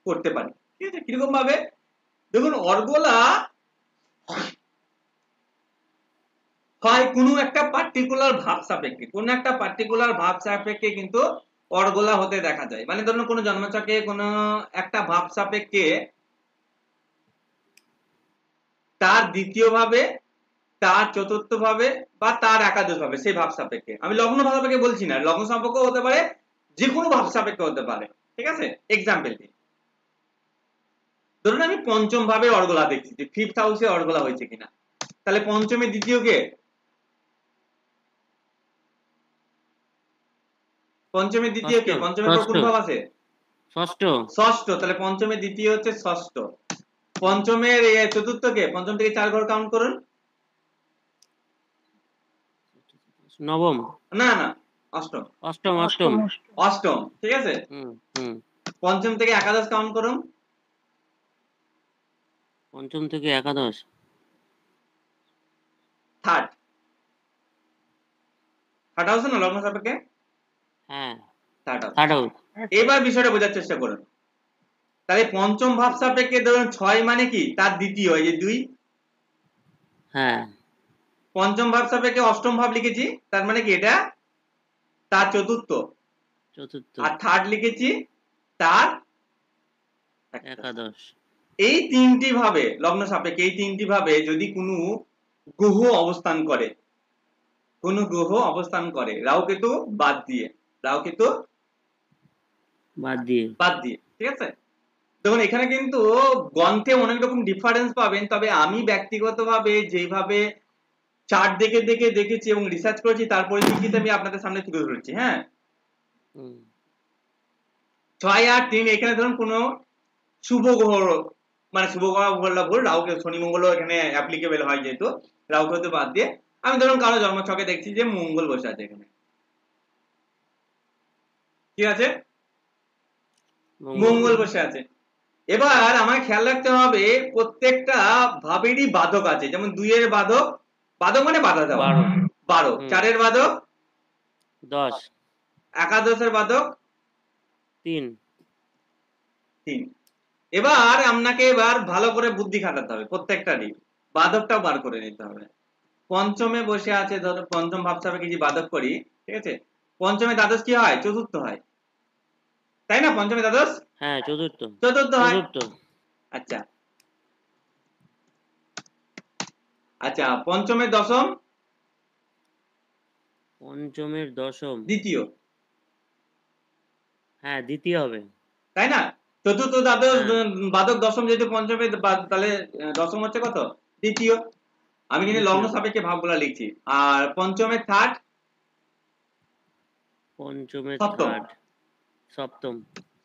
করতে পারি। ঠিক আছে, কিরকম ভাবে দেখুন, অর্গলা হয় কোনো একটা পার্টিকুলার ভাব সাপেক্ষে, কোনো একটা পার্টিকুলার ভাব সাপেক্ষে কিন্তু অর্গলা হতে দেখা যায়। মানে ধরুন কোনো জন্মছকে কোনো একটা ভাব সাপেক্ষে তার দ্বিতীয় ভাবে, তার চতুর্থ ভাবে বা তার একাদশ ভাবে, সেই ভাব সাপেক্ষে। আমি লগ্ন ভাব সাপেক্ষে বলছি না, লগ্ন সম্পর্ক হতে পারে, যে কোনো ভাব সাপেক্ষে হতে পারে। ঠিক আছে, এক্সাম্পল দিই, ধরুন আমি পঞ্চম ভাবে অর্গলা দেখছি যে ফিফথ হাউসে অর্গলা হয়েছে কিনা। তাহলে পঞ্চমের দ্বিতীয় কে? পঞ্চমের দ্বিতীয় কে? পঞ্চমের পর কোন ভাব আছে? ষষ্ঠ। ষষ্ঠ। তাহলে পঞ্চমের দ্বিতীয় হচ্ছে ষষ্ঠ। পঞ্চমের চতুর্থ কে? পঞ্চম থেকে 4 ঘর কাউন্ট করুন। নবম। না না, অষ্টম। অষ্টম। অষ্টম। অষ্টম, ঠিক আছে। পঞ্চম থেকে একাদশ কাউন্ট করুন। পঞ্চম থেকে একাদশ থার্ড। থার্ড হাউস না লগ্ন সাপেক্ষে? হ্যাঁ, থার্ড থার্ড হাউস। হাউস। এবার বিষয়টা বোঝার চেষ্টা করুন। তাহলে পঞ্চম ভাব সাপেক্ষে ধরুন 6 মানে কি? তার দ্বিতীয়, এই যে 2। হ্যাঁ, পঞ্চম ভাব সাপেক্ষে অষ্টম ভাব লিখেছি, তার মানে কি এটা তার চতুর্থ। আর থার্ড লিখেছি তার একাদশ। এই তিনটি ভাবে লগ্ন সাপেক্ষে, এই তিনটি ভাবে যদি কোনো গ্রহ অবস্থান করে, কোন গ্রহ অবস্থান করে রাহু কেতু বাদ দিয়ে, রাহু কেতু বাদ দিয়ে, ঠিক আছে। দেখুন এখানে কিন্তু গ্রন্থে অনেক রকম ডিফারেন্স পাবেন, তবে আমি ব্যক্তিগতভাবে যেভাবে চার্ট দেখে দেখে দেখেছি এবং রিসার্চ করেছি তার পরিপ্রেক্ষিতে আমি আপনাদের সামনে তুলে ধরেছি। হ্যাঁ, 6 আর 3 এখানে ধরুন কোনো শুভ গ্রহ, মানে শুভ গ্রহ বললা ভুল, রাহু শনি মঙ্গল এখানে অ্যাপ্লিকেবল হয়, যেহেতু রাহু কেতু বাদ দিয়ে আমি ধরুন কারো জন্মছকে দেখছি যে মঙ্গল বসে আছে এখানে। ঠিক আছে, মঙ্গল বসে আছে। এবার আমায় খেয়াল রাখতে হবে প্রত্যেকটা ভাবেরই বাধক আছে। যেমন 2 এর বাধক, বাধক মানে বাধা দেওয়া 12, 4 এর বাধক 10, একাদশের বাধক 3। এবার আপনাকে এবার ভালো করে বুদ্ধি খাটাতে হবে, প্রত্যেকটারই বাধকটাও বার করে নিতে হবে। পঞ্চমে বসে আছে, ধরো পঞ্চম ভাব সাপেক্ষে কি বাধক করি, ঠিক আছে। পঞ্চমে দ্বাদশ কি হয়? চতুর্থ হয়, তাই না? পঞ্চমে দ্বাদশ, হ্যাঁ, চতুর্থ হয়। আচ্ছা আচ্ছা, পঞ্চমের দশম? পঞ্চমের দশম দ্বিতীয়। হ্যাঁ, দ্বিতীয় হবে, তাই না? চতুর্থ দ্বাদশ বাদক দশম যেহেতু পঞ্চমে, তাহলে দশম হচ্ছে কত? দ্বিতীয়। আমি কিন্তু লগ্ন সাপেক্ষে ভাবগুলা লিখছি। আর পঞ্চমের থার্ড? পঞ্চমের সপ্তম।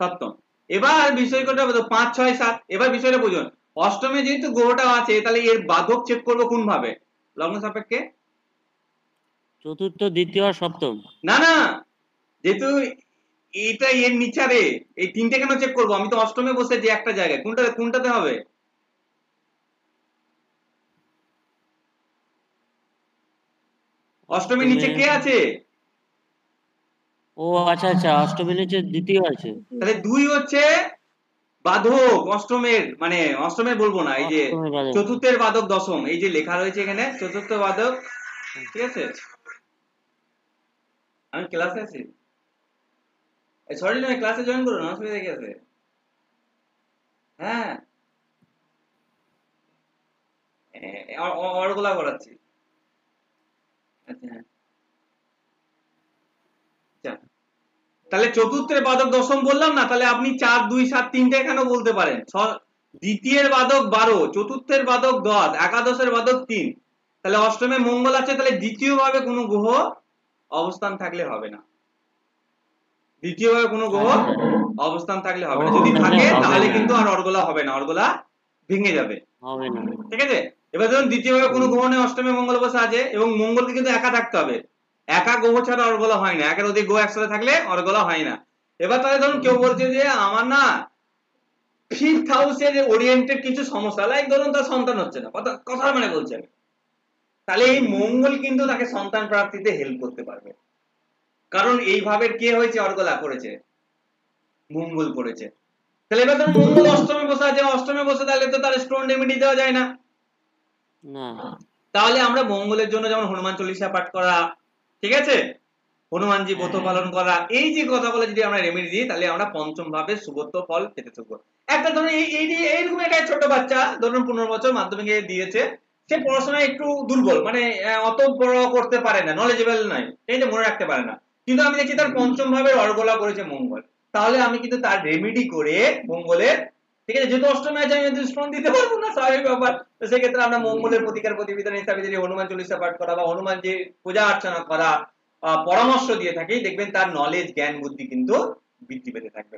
সপ্তম। এবার বিষয়টা 5, 6, 7। এবার বিষয়টা বুঝুন, অষ্টমে যেহেতু গ্রহটা আছে তাহলে এর বাধক চেক করবো কোন ভাবে? লগ্ন সাপেক্ষে চতুর্থ, দ্বিতীয় আর সপ্তম। না না, যেহেতু এটা এর নিচারে, এই তিনটে কেন চেক করবো? আমি তো অষ্টমে বসে যে একটা জায়গায়, কোনটাতে হবে? অষ্টমীর নিচে কে আছে? ও আচ্ছা আচ্ছা, অষ্টমীর নিচে দ্বিতীয় আছে। তাহলে 2 হচ্ছে বাধক অষ্টমের, মানে অষ্টমের বলবো না, এই যে চতুর্থের বাধক দশম, এই যে লেখা রয়েছে এখানে চতুর্থ বাধক। ঠিক আছে, আমি ক্লাসে আছি, সরি নয়, ক্লাসে জয়েন করুন, অসুবিধা কি আছে? হ্যাঁ, অর্গলা করাচ্ছি। আচ্ছা হ্যাঁ, তাহলে চতুর্থের বাদক দশম বললাম না, তাহলে আপনি 4, 2, 7 তিনটে কেন বলতে পারেন। দ্বিতীয়ের বাদক 12, চতুর্থের বাদক 10, একাদশের বাদক 3। তাহলে অষ্টমে মঙ্গল আছে, তাহলে দ্বিতীয় ভাবে কোনো গ্রহ অবস্থান থাকলে হবে না। দ্বিতীয় ভাবে কোনো গ্রহ অবস্থান থাকলে হবে না, যদি থাকে তাহলে কিন্তু আর অর্গলা হবে না, অর্গলা ভেঙে যাবে, ঠিক আছে। এবার ধরুন দ্বিতীয় ভাবে কোনো গ্রহ নেই, অষ্টমে মঙ্গল বসে আছে, এবং মঙ্গলকে কিন্তু একা থাকতে হবে, একা গ্রহ ছাড়া অর্গলা হয় না, একের অধিক গ্রহ একসাথে থাকলে অর্গলা হয় না। এবার তাহলে ধরুন কেউ বলছে যে আমার না ফিফথ হাউসের ওরিয়েন্টেড কিছু সমস্যা, লাইক ধরুন তার সন্তান হচ্ছে না, কথা মানে বলছেন, তাহলে এই মঙ্গল কিন্তু তাকে সন্তান প্রাপ্তিতে হেল্প করতে পারবে, কারণ এই ভাবের কে হয়েছে? অর্গলা করেছে, মঙ্গল করেছে। তাহলে এবার ধরুন মঙ্গল অষ্টমে বসে আছে, অষ্টমে বসে তাহলে তো তার স্টোন রেমেডি দেওয়া যায় না। না। তাহলে আমরা মঙ্গলের জন্য যেমন হনুমান চল্লিশা পাঠ করা, ঠিক আছে, হনুমানজি ব্রত পালন করা, এই যে কথা বলে যদি আমরা রেমেডি দিই তাহলে আমরা পঞ্চম ভাবে সুবর্ত ফল পেতে থাকবো। একটা ধরুন এইরকম একটা ছোট বাচ্চা ধরুন 15 বছর মাধ্যমিকে দিয়েছে, সে পড়াশোনায় একটু দুর্বল, মানে অত বড় করতে পারে না, নলেজেবল নয়, এই যে মনে রাখতে পারে না, কিন্তু আমি দেখছি তার পঞ্চম ভাবে অর্গলা করেছে মঙ্গল, তাহলে আমি কিন্তু তার রেমেডি করে মঙ্গলের, ঠিক আছে, যেহেতু অষ্টমে আছে আমি স্টোন দিতে পারবো না, স্বাভাবিক ব্যাপার, তো সেক্ষেত্রে আমরা মঙ্গলের প্রতিকার প্রতিবিধান হিসাবে যদি হনুমান চল্লিশা পাঠ করা বা হনুমান যে পূজা অর্চনা করা পরামর্শ দিয়ে থাকি, দেখবেন তার নলেজ জ্ঞান বুদ্ধি কিন্তু বৃদ্ধি পেতে থাকবে।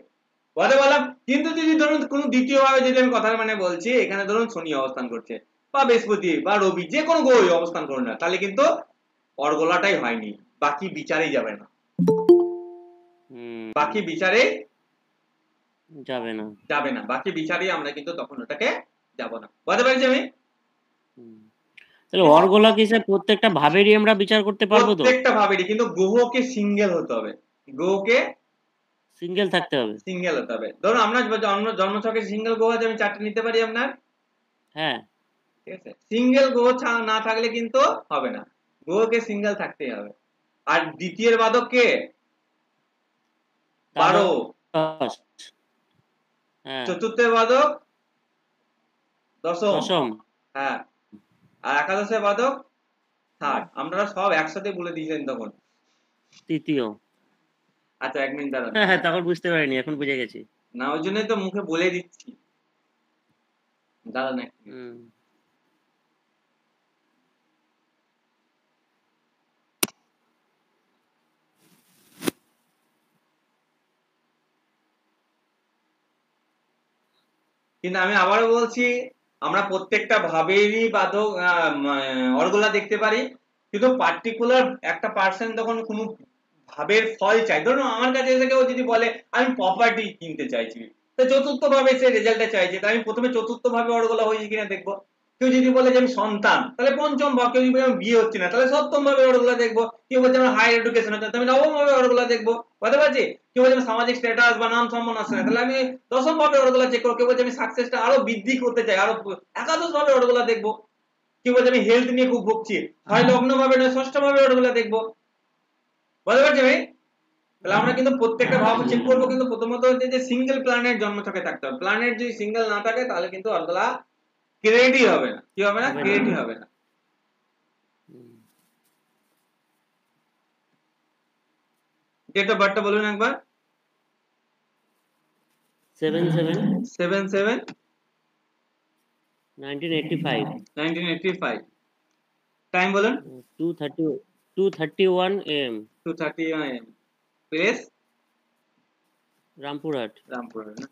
বলতে বললাম, কিন্তু যদি ধরুন কোনো দ্বিতীয় ভাবে যদি আমি কথা মানে বলছি, এখানে ধরুন শনি অবস্থান করছে বা বৃহস্পতি বা রবি যে কোনো গ্রহ অবস্থান করুন না, তাহলে কিন্তু অর্গলাটাই হয়নি, বাকি বিচারেই যাবে না, বাকি বিচারে যাবে না, যাবে না, বাকি বিচারে আমরা কিন্তু তখন ওটাকে যাব না। বুঝতে পারছি আমি? তাহলে অর্গলা কি স্যার প্রত্যেকটা ভাবেরই আমরা বিচার করতে পারবো তো? প্রত্যেকটা ভাবেরই, কিন্তু গ্রহকে সিঙ্গেল হতে হবে, গ্রহকে সিঙ্গেল থাকতে হবে। সিঙ্গেল হতে হবে। ধরুন আমরা জন্মছকে সিঙ্গেল গ্রহ আছে, আমি 4টে নিতে পারি আপনার, হ্যাঁ। ঠিক আছে, সিঙ্গেল গ্রহ না থাকলে কিন্তু হবে না, গ্রহকে সিঙ্গেল থাকতেই হবে। আর দ্বিতীয়ের বাদক কে? 12। হ্যাঁ। চতুর্থের বাদক দশম। দশম। হ্যাঁ, আর একাদশের বাদক থার্ড। আপনারা সব একসাথে বলে দিয়েছেন তখন। তৃতীয়। আচ্ছা 1 মিনিট দাঁড়ান। হ্যাঁ, তখন বুঝতে পারিনি, এখন বুঝে গেছি। না, ওই জন্যই তো মুখে বলে দিচ্ছি, দাঁড়ান 1 মিনিট। কিন্তু আমি আবারও বলছি, আমরা প্রত্যেকটা ভাবেরই বাদক অর্গলা দেখতে পারি, কিন্তু পার্টিকুলার একটা পার্সন যখন কোনো ভাবের ফল চাই, ধরুন আমার কাছে এসে কেউ যদি বলে আমি প্রপার্টি কিনতে চাইছি, তো চতুর্থ ভাবে সে রেজাল্টটা চাইছে, তাই আমি প্রথমে চতুর্থ ভাবে অর্গলা হয়েছে কিনা দেখবো। কেউ যদি বলে যে আমি সন্তান, তাহলে পঞ্চম ভাব, কেউ যদি বলে আমি বিয়ে হচ্ছে না, তাহলে সপ্তম ভাবে অর্গলা দেখবো। কেউ বলছে আমার হায়ার এডুকেশন হচ্ছে, আমি নবম ভাবে অর্গলা দেখবো। বুঝতে পারছি? কেউ বলছে আমি সামাজিক স্ট্যাটাস বা নাম সম্মান আসছে না, তাহলে আমি দশম ভাবে অর্গলা চেক করবো। কেউ বলছে আমি সাকসেসটা আরো বৃদ্ধি করতে চাই, আরো একাদশ ভাবে অর্গলা দেখবো। কেউ বলছে আমি হেলথ নিয়ে খুব ভুগছি, হয় লগ্ন ভাবে নয় ষষ্ঠ ভাবে অর্গলা দেখবো। বুঝতে পারছি ভাই? তাহলে আমরা কিন্তু প্রত্যেকটা ভাব চেক করবো, কিন্তু প্রথমত হচ্ছে যে সিঙ্গেল প্ল্যানেট জন্মছকে থাকতে হবে। প্ল্যানেট যদি সিঙ্গেল না থাকে তাহলে কিন্তু অর্গলা ক্রিয়েটই হবে না। কি হবে না? ক্রিয়েটই হবে না। ডেট অফ বার্থটা বলুন একবার। 7/7/1985। 1985। টাইম বলুন। 2:31 AM। 2:30 AM। Place? Rampurhat. Rampurhat না?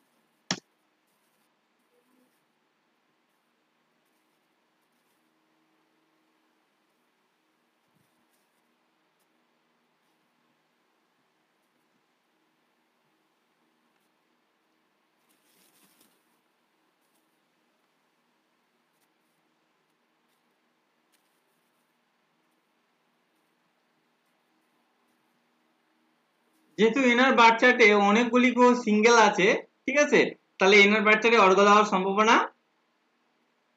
যেহেতু এনার বার্থ চার্টে অনেকগুলি গ্রহ সিঙ্গেল আছে, ঠিক আছে, তাহলে এনার বার্থ চার্টে অর্গলা হওয়ার সম্ভাবনা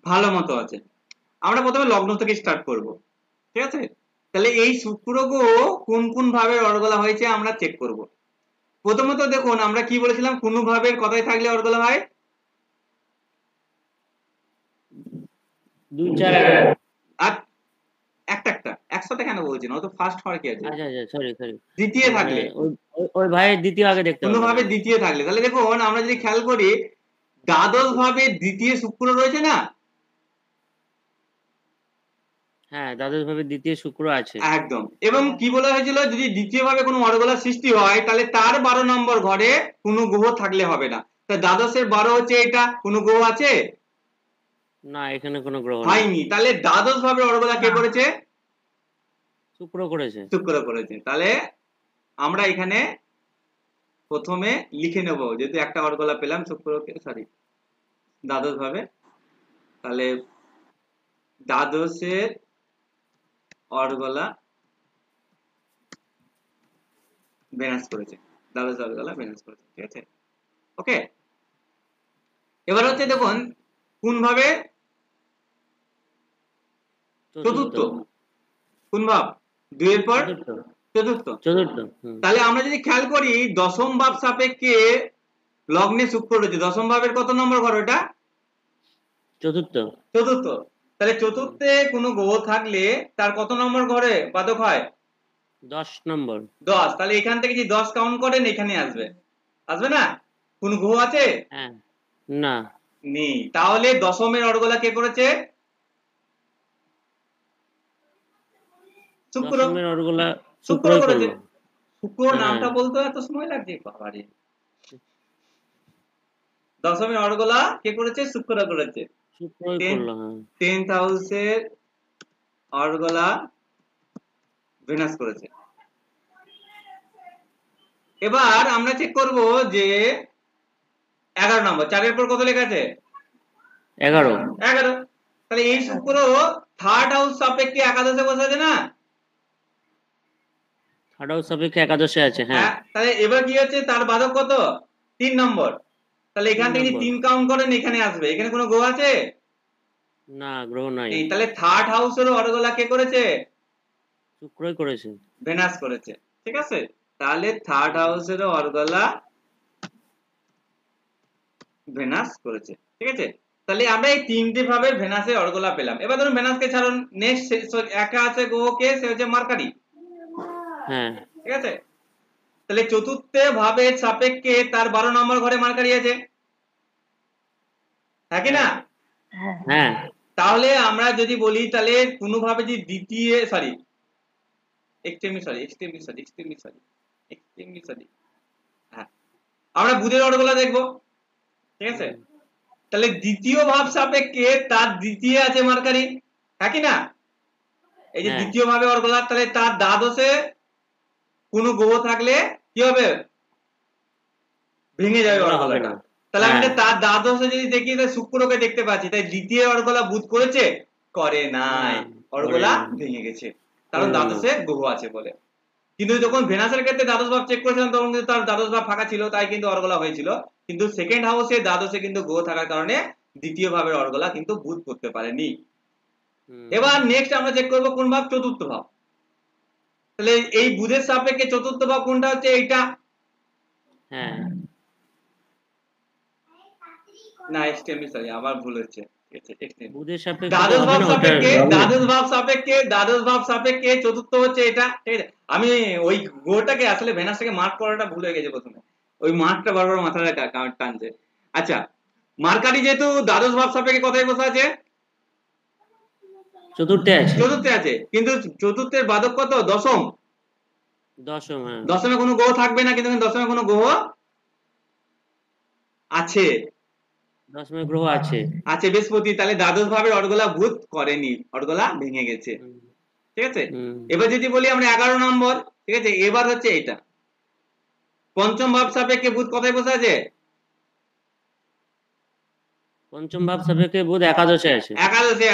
ভালো মতো আছে। আমরা প্রথমে লগ্ন থেকে স্টার্ট করব, ঠিক আছে। তাহলে এই শুক্র গ্রহ কোন কোন ভাবে অর্গলা হয়েছে আমরা চেক করব। প্রথমত দেখুন, আমরা কি বলেছিলাম, কোন ভাবের কথাই থাকলে অর্গলা হয়? 2, 4। আর একটা একটা একসাথে কেন বলছেন, ও তো ফার্স্ট হওয়ার কি আছে? আচ্ছা, সরি। দ্বিতীয় থাকলে, ওই ভাইয়ের দ্বিতীয় আগে দেখতে কোন হবে। ভাবে দ্বিতীয় থাকলে, তাহলে দেখুন আমরা যদি খেয়াল করি, দ্বাদশ ভাবে দ্বিতীয় শুক্র রয়েছে না? হ্যাঁ, দ্বাদশ ভাবে দ্বিতীয় শুক্র আছে একদম। এবং কি বলা হয়েছিল, যদি দ্বিতীয় ভাবে কোনো অর্গলা সৃষ্টি হয় তাহলে তার 12 নম্বর ঘরে কোনো গ্রহ থাকলে হবে না। তা দ্বাদশের 12 হচ্ছে এটা, কোনো গ্রহ আছে না, এখানে কোনো গ্রহ নেই। হয়নি, তাহলে দ্বাদশ ভাবে অর্গলা কে করেছে? শুক্র করেছে। শুক্র করেছে। তাহলে আমরা এখানে প্রথমে লিখে নেব, যেহেতু একটা অর্গলা পেলাম শুক্রকে, সরি দ্বাদশ ভাবে, তাহলে দ্বাদশের অর্গলা বিনাশ করেছে, দ্বাদশ অর্গলা বিনাশ করেছে, ঠিক আছে, ওকে। এবার হচ্ছে দেখুন কোন ভাবে চতুর্থ, কোন ভাব 2 এর পর চতুর্থ। তাহলে আমরা যদি খেয়াল করি দশম ভাব সাপেক্ষে লগ্নে শুক্র রয়েছে, দশম ভাবের কত নম্বর ঘর ওটা? চতুর্থ। তাহলে চতুর্থে কোনো গ্রহ থাকলে তার কত নম্বর ঘরে বাদক হয়? 10 নম্বর। 10। তাহলে এখান থেকে যদি 10 কাউন্ট করেন এখানে আসবে, আসবে না? কোন গ্রহ আছে? হ্যাঁ, না নেই। তাহলে দশমের অর্গলা কে করেছে? শুক্র। দশমের অর্গলা শুক্র শুক্রই করেছে। করলো। শুক্র নামটা বলতে এত সময় লাগছে বাবারে। দশমের অর্গলা কে করেছে? শুক্র করেছে। শুক্রই করলো। 10th হাউসের অর্গলা ভেনাস করেছে। এবার আমরা চেক করব যে 11 নম্বর 4 এর পর কত লেখা আছে? 11। তাহলে এই শুক্র থার্ড হাউস সাপেক্ষে একাদশে বসে আছে না? থার্ড হাউস সাপেক্ষে একাদশে আছে। হ্যাঁ, তাহলে এবার কি হচ্ছে তার বাদক কত? 3 নম্বর। তাহলে এখান থেকে 3 কাউন্ট করেন এখানে আসবে। এখানে কোনো গ্রহ আছে? না, গ্রহ নাই। তাহলে থার্ড হাউসের অর্গলা কে করেছে? শুক্রই করেছে। ভেনাস করেছে। ঠিক আছে, তাহলে থার্ড হাউসের অর্গলা ভেনাস করেছে। ঠিক আছে, তাহলে আমরা এই তিনটে ভাবে ভেনাসের অর্গলা পেলাম। এবার ধরুন ভেনাসকে ছাড়ুন, নেক্সট একা আছে গ্রহ কে? সে হচ্ছে মার্কারি। হ্যাঁ, ঠিক আছে, তাহলে চতুর্থ ভাবের সাপেক্ষে তার 12 নম্বর ঘরে মার্কারি আছে, হ্যাঁ কি না? হ্যাঁ। তাহলে আমরা যদি বলি তাহলে কোনোভাবে যদি দ্বিতীয় হ্যাঁ আমরা বুধের অর্গলা দেখবো। ঠিক আছে, তাহলে দ্বিতীয় ভাব সাপেক্ষে তার দ্বিতীয় আছে মার্কারি, হ্যাঁ কি না? এই যে দ্বিতীয় ভাবে অর্গলা, তাহলে তার দ্বাদশে কোনো গ্রহ থাকলে কি হবে? ভেঙে যাবে অর্গলাটা। তাহলে আমরা তার দ্বাদশে যদি দেখি তাহলে শুক্রকে দেখতে পাচ্ছি, তাই দ্বিতীয় অর্গলা বুধ করেছে? করে নাই, অর্গলা ভেঙে গেছে, কারণ দ্বাদশে গ্রহ আছে বলে। কিন্তু যখন ভেনাসের ক্ষেত্রে দ্বাদশ ভাব চেক করেছিলাম তখন কিন্তু তার দ্বাদশ ভাব ফাঁকা ছিল, তাই কিন্তু অর্গলা হয়েছিল। কিন্তু সেকেন্ড হাউসে দ্বাদশে কিন্তু গ্রহ থাকার কারণে দ্বিতীয় ভাবের অর্গলা কিন্তু বুধ করতে পারেনি। এবার নেক্সট আমরা চেক করব কোন ভাব? চতুর্থ ভাব। তাহলে এই বুধের সাপেক্ষে চতুর্থ ভাব কোনটা হচ্ছে? এইটা। না এক্সট্রিমলি সরি, আবার ভুল হচ্ছে। দ্বাদশ ভাব সাপেক্ষে চতুর্থ হচ্ছে এটা। ঠিক আছে, আমি ওই গোটাকে আসলে ভেনাসটাকে মার্ক করাটা ভুল হয়ে গেছে প্রথমে, ওই মার্কটা বারবার মাথায় টানছে। আচ্ছা, মার্কারি যেহেতু দ্বাদশ ভাব সাপেক্ষে কোথায় বসে আছে? চতুর্থে আছে, কিন্তু চতুর্থের বাদক কত? দশম। দশমে কোনো গ্রহ থাকবে না, কিন্তু দশমে কোনো গ্রহ আছে। দশমে গ্রহ আছে, বৃহস্পতি। তাহলে দ্বাদশ ভাবের অর্গলা বুধ করেনি, অর্গলা ভেঙে গেছে। ঠিক আছে, এবার যদি বলি আমরা 11 নম্বর। ঠিক আছে, এবার হচ্ছে এটা পঞ্চম ভাব সাপেক্ষে বুধ কোথায় বসে আছে? পঞ্চম ভাব সাপেক্ষে বুধ একাদশে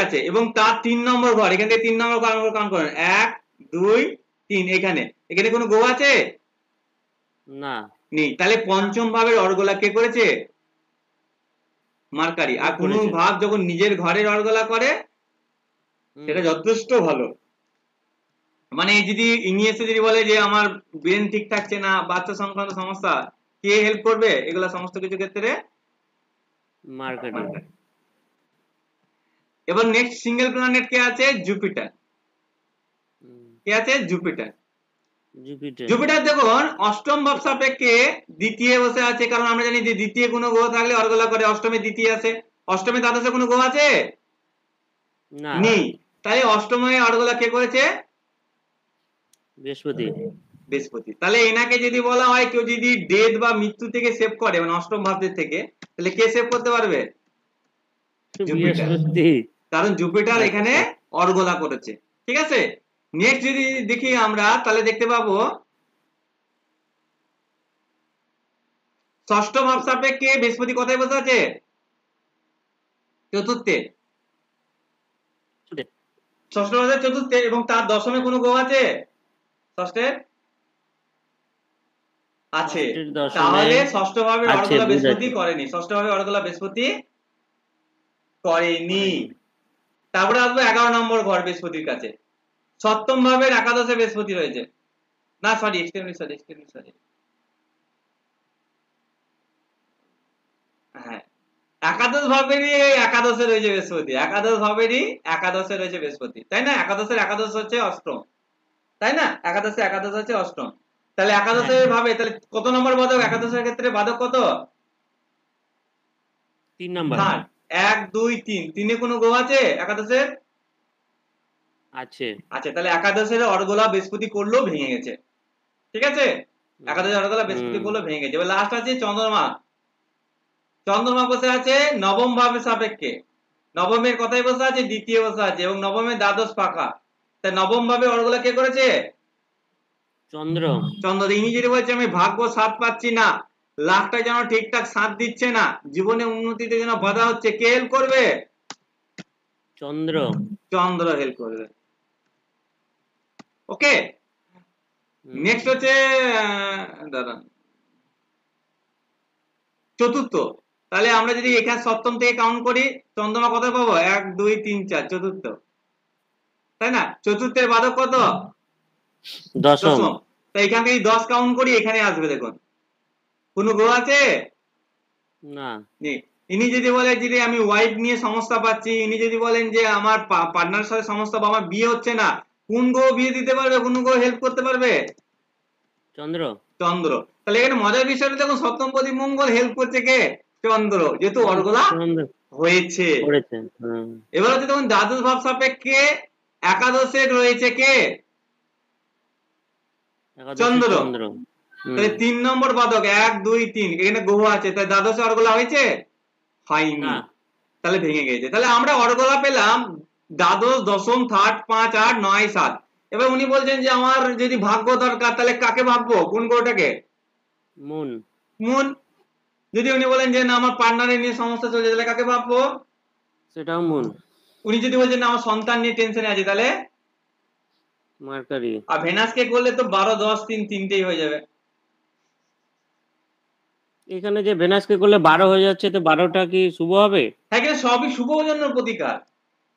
আছে এবং তার 3 নম্বর ঘর। এখান থেকে 3 নম্বর কাউন্ট করেন, 1 2 3। এখানে এখানে কোনো গ্রহ আছে? না, নেই। তাহলে পঞ্চম ভাবের অর্গলা কে করেছে? মার্কারি। আর কোন ভাব যখন নিজের ঘরের অর্গলা করে সেটা যথেষ্ট ভালো। মানে যদি ইংলিশে যদি বলে যে আমার ব্রেন ঠিক থাকছে না, বাচ্চা সংক্রান্ত সমস্যা, কে হেল্প করবে এগুলা সমস্ত কিছু ক্ষেত্রে? মার্কারি। এবার নেক্সট সিঙ্গেল প্ল্যানেট কে আছে? জুপিটার। কে আছে? জুপিটার দেখুন অষ্টম ভাব সাপেক্ষে দ্বিতীয় বসে আছে, কারণ আমরা জানি যে দ্বিতীয় কোনো গ্রহ থাকলে অর্গলা করে। অষ্টমে দ্বিতীয় আছে, অষ্টমে দ্বাদশে কোনো গ্রহ আছে? নেই। তাই অষ্টমে অর্গলা কে করেছে? বৃহস্পতি। তাহলে এনাকে যদি বলা হয় কেউ যদি ডেথ বা মৃত্যু থেকে সেভ করে, মানে অষ্টম ভাবদের থেকে, তাহলে কে সেভ করতে পারবে? জুপিটার, কারণ জুপিটার এখানে অর্গলা করেছে। ঠিক আছে, নেক্সট যদি দেখি আমরা তাহলে দেখতে পাবো ষষ্ঠ ভাব সাপেক্ষে বৃহস্পতি কোথায় বসে আছে? চতুর্থে। ষষ্ঠ ভাবে চতুর্থে, এবং তার দশমে কোনো গ্রহ আছে? ষষ্ঠে আছে, ষষ্ঠীর দশমে তাহলে ষষ্ঠ ভাবে আছে, অর্গলা বৃহস্পতি বুঝেছি। করেনি, ষষ্ঠ ভাবে অর্গলা বৃহস্পতি করেনি। করেনি। তারপরে আসবো 11 নম্বর ঘর বৃহস্পতির কাছে, সপ্তম ভাবের একাদশে বৃহস্পতি রয়েছে, না সরি সরি, হ্যাঁ একাদশ ভাবেরই একাদশে রয়েছে বৃহস্পতি, একাদশ ভাবেরই একাদশে রয়েছে বৃহস্পতি, তাই না? একাদশের একাদশ হচ্ছে অষ্টম, তাই না? একাদশে একাদশ হচ্ছে অষ্টম, তাহলে হ্যাঁ, একাদশের ভাবে তাহলে কত নম্বর বাদক? একাদশের ক্ষেত্রে বাদক কত? 3 নাম্বার থার্ড। 1 2 3, তিনে কোনো গ্রহ আছে একাদশের? আছে। আচ্ছা, তাহলে একাদশের অর্গলা বৃহস্পতি করলেও ভেঙে গেছে, ঠিক আছে? একাদশের অর্গলা বৃহস্পতি করলেও ভেঙে গেছে। এবার লাস্ট আছে চন্দ্রমা, চন্দ্রমা বসে আছে নবম ভাবের সাপেক্ষে, নবমের কথাই বসে আছে, দ্বিতীয় বসে আছে এবং নবমের দ্বাদশ ফাঁকা, তাই নবম ভাবে অর্গলা কে করেছে? চন্দ্র। চন্দ্র। ইংরেজি বলছে আমি ভাগ্য সাথ পাচ্ছি না, লাখটা যেন ঠিকঠাক সাথ দিচ্ছে না, জীবনে উন্নতিতে যেন বাধা হচ্ছে, কে হেল্প করবে? চন্দ্র। চন্দ্র হেল্প করবে। ওকে, নেক্সট হচ্ছে দাঁড়ান, চতুর্থ। তাহলে আমরা যদি এখানে সপ্তম থেকে কাউন্ট করি, চন্দ্রমা কত পাবো? 1 2 3 4, চতুর্থ, তাই না? চতুর্থের বাদক কত? দশম। দশম। তো এখান থেকে 10 কাউন্ট করি, এখানে আসবে দেখুন, কোন গ্রহ আছে? না। নেই। ইনি যদি বলে যে আমি ওয়াইফ নিয়ে সমস্যা পাচ্ছি, ইনি যদি বলেন যে আমার পার্টনার সাথে সমস্যা বা আমার বিয়ে হচ্ছে না, কোন গ্রহ বিয়ে দিতে পারবে, কোন গ্রহ হেল্প করতে পারবে? চন্দ্র। চন্দ্র। তাহলে এখানে মজার বিষয়টা দেখুন, সপ্তমপতি মঙ্গল হেল্প করছে কে? চন্দ্র, যেহেতু অর্গলা চন্দ্র হয়েছে। করেছে। এবার হচ্ছে দেখুন দ্বাদশ ভাব সাপেক্ষে একাদশে রয়েছে কে? চন্দ্র। চন্দ্র। তাহলে 3 নম্বর বাদক 1 2 3, এখানে গ্রহ আছে, তাই দ্বাদশে অর্গলা হয়েছে? হয়নি, না। তাহলে ভেঙে গেছে। তাহলে আমরা অর্গলা পেলাম দ্বাদশ, দশম, থার্ড, 5 8 9 7। এবার উনি বলছেন যে আমার যদি ভাগ্য দরকার, তাহলে কাকে ভাববো, কোন গ্রহটাকে? মুন। মুন। যদি উনি বলেন যে না আমার পার্টনারের নিয়ে সমস্যা চলছে, তাহলে কাকে ভাববো? সেটাও মুন। উনি যদি বলছেন না আমার সন্তান নিয়ে টেনশনে আছে, তাহলে মার্কারি। আর ভেনাসকে করলে তো 12 10 3 তিনটেই হয়ে যাবে। এখানে যে ভেনাসকে করলে 12 হয়ে যাচ্ছে, তো 12টা কি শুভ হবে? হ্যাঁ, এখানে সবই শুভ জন্য প্রতিকার,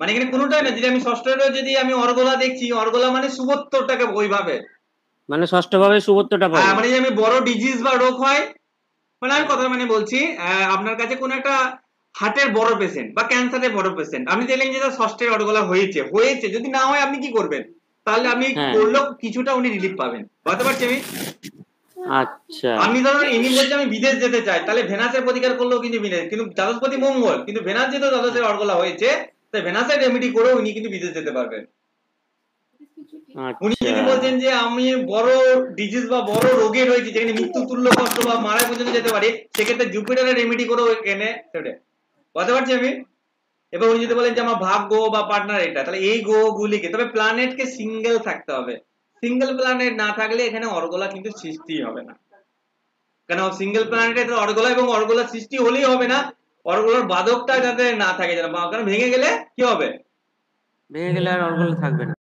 মানে এখানে কোনোটাই আচ্ছা, না, যদি আমি ষষ্ঠেরও যদি আমি অর্গলা দেখছি, অর্গলা মানে শুভত্বটাকে ওইভাবে, মানে ষষ্ঠভাবে শুভত্বটা পাবো। মানে যদি আমি বড় ডিজিজ বা রোগ হয়, মানে আমি হ্যাঁ। কথা মানে বলছি, আপনার কাছে কোন একটা হার্টের বড় পেশেন্ট বা ক্যান্সারের বড় পেশেন্ট, আপনি দেখলেন যে তার ষষ্ঠের অর্গলা হয়েছে, যদি না হয় আপনি কি করবেন? তাহলে আপনি হ্যাঁ। করলেও কিছুটা উনি রিলিফ পাবেন, বুঝতে পারছি আমি। আচ্ছা। আপনি ধরুন ইনি বলছে আমি বিদেশ যেতে চাই, তাহলে ভেনাসের প্রতিকার করলেও কিন্তু বিদেশ, কিন্তু দ্বাদশপতি মঙ্গল, কিন্তু ভেনাস যেহেতু দ্বাদশের অর্গলা হয়েছে, তাই ভেনাসের রেমেডি করেও উনি কিন্তু বিদেশ যেতে পারবেন। উনি আচ্ছা। যদি বলছেন যে আমি বড় ডিজিজ বা বড় রোগে রয়েছে, যেখানে মৃত্যু তুল্য কষ্ট বা মারা পর্যন্ত যেতে পারি, সেক্ষেত্রে জুপিটারের রেমেডি করেও এনে সেটা, বুঝতে পারছি আমি। এবার উনি যদি বলেন আচ্ছা। যে আমার ভাগ্য বা পার্টনার এটা, তাহলে এই গ্রহগুলিকে, তবে প্ল্যানেটকে সিঙ্গেল থাকতে হবে, সিঙ্গেল প্ল্যানেট না থাকলে এখানে অর্গলা কিন্তু সৃষ্টি হবে না, কেন সিঙ্গেল প্ল্যানেটে অর্গলা, এবং অর্গলা সৃষ্টি হলেই হবে না, অর্গলার বাদকটা যাতে না থাকে, যেন কারণ ভেঙে গেলে কি হবে? ভেঙে গেলে আর অর্গল থাকবে না।